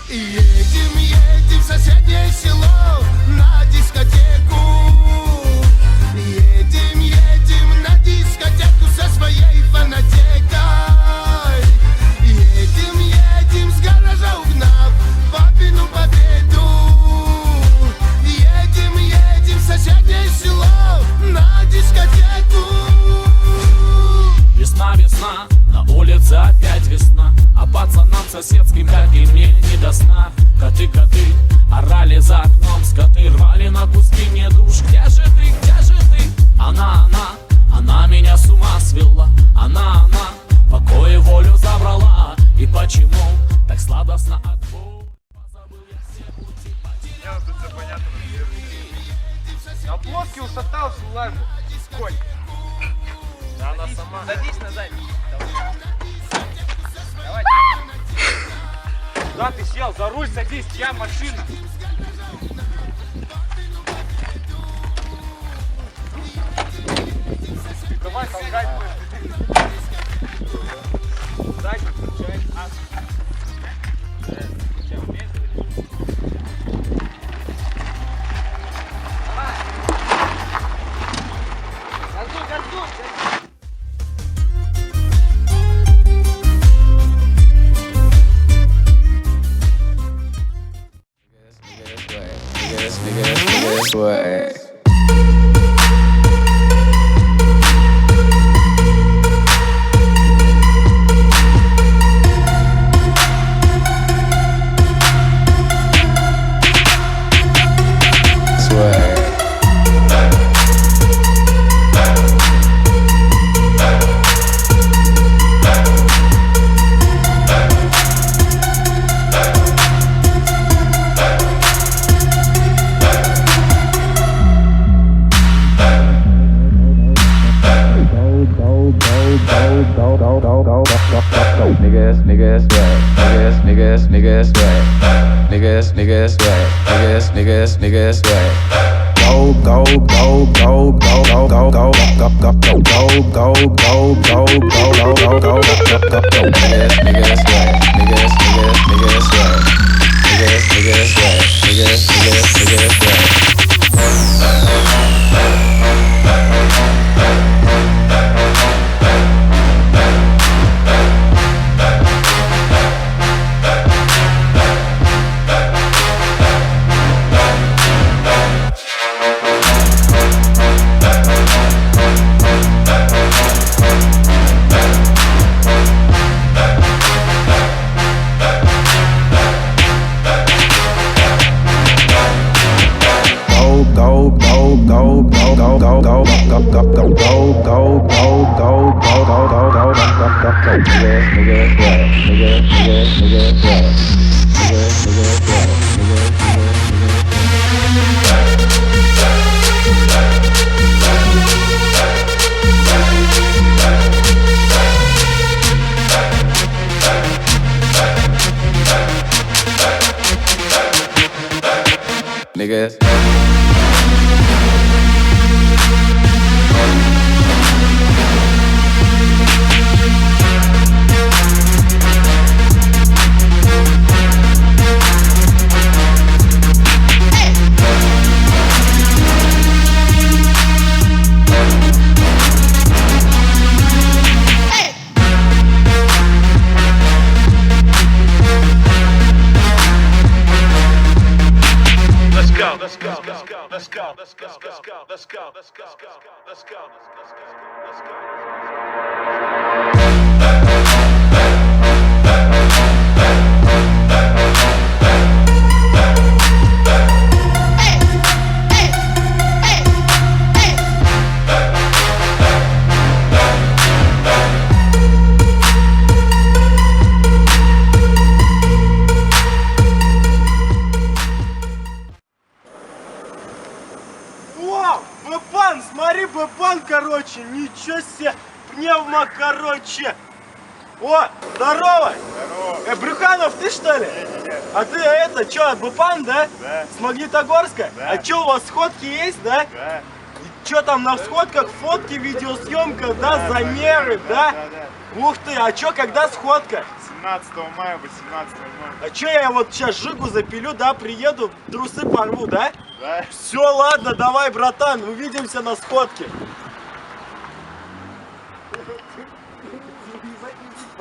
Едем, едем в соседнее село на дискотеку. Едем, едем на дискотеку со своей фанатекой. Едем, едем с гаража угнав папину победу. Едем, едем в соседнее село на дискотеку. Весна, весна, на улице опять весна, а пацанам соседским, как и мне, не до сна. Коты, коты, орали за окном, скоты рвали на куски мне душ. Где же ты, где же ты? Она меня с ума свела. Она, покой и волю забрала. И почему так сладостно от боли? Позабыл я все пути, потерял. Тут все понятно. На плотке ушатался лайм. Конь. Да, она сама. Садись на задний. Давай. Куда ты сел? За руль садись, чья машина? Давай, толкай. Задний, включай. Swag. Niggas swag. Go, go, go, go, go, go, go, go, go, go, go, go, go, go, go, go, go, go, niggas swag. Niggas swag. Niggas swag. Niggas. Бэпан, смотри, бэпан, короче, ничего себе, пневмо, короче. О, здорово! Здорово! Брюханов, ты что ли? Нет. А ты это, что, бэпан, да? Да. С Магнитогорска? Да. А что, у вас сходки есть, да? Да. Что там на сходках? Фотки, видеосъемка, да, замеры, да? Ух ты, а что, когда сходка? 17 мая, 18:00. А что я вот сейчас жигу запилю, да, приеду, трусы порву, да? Да? Все, ладно, давай, братан, увидимся на сходке.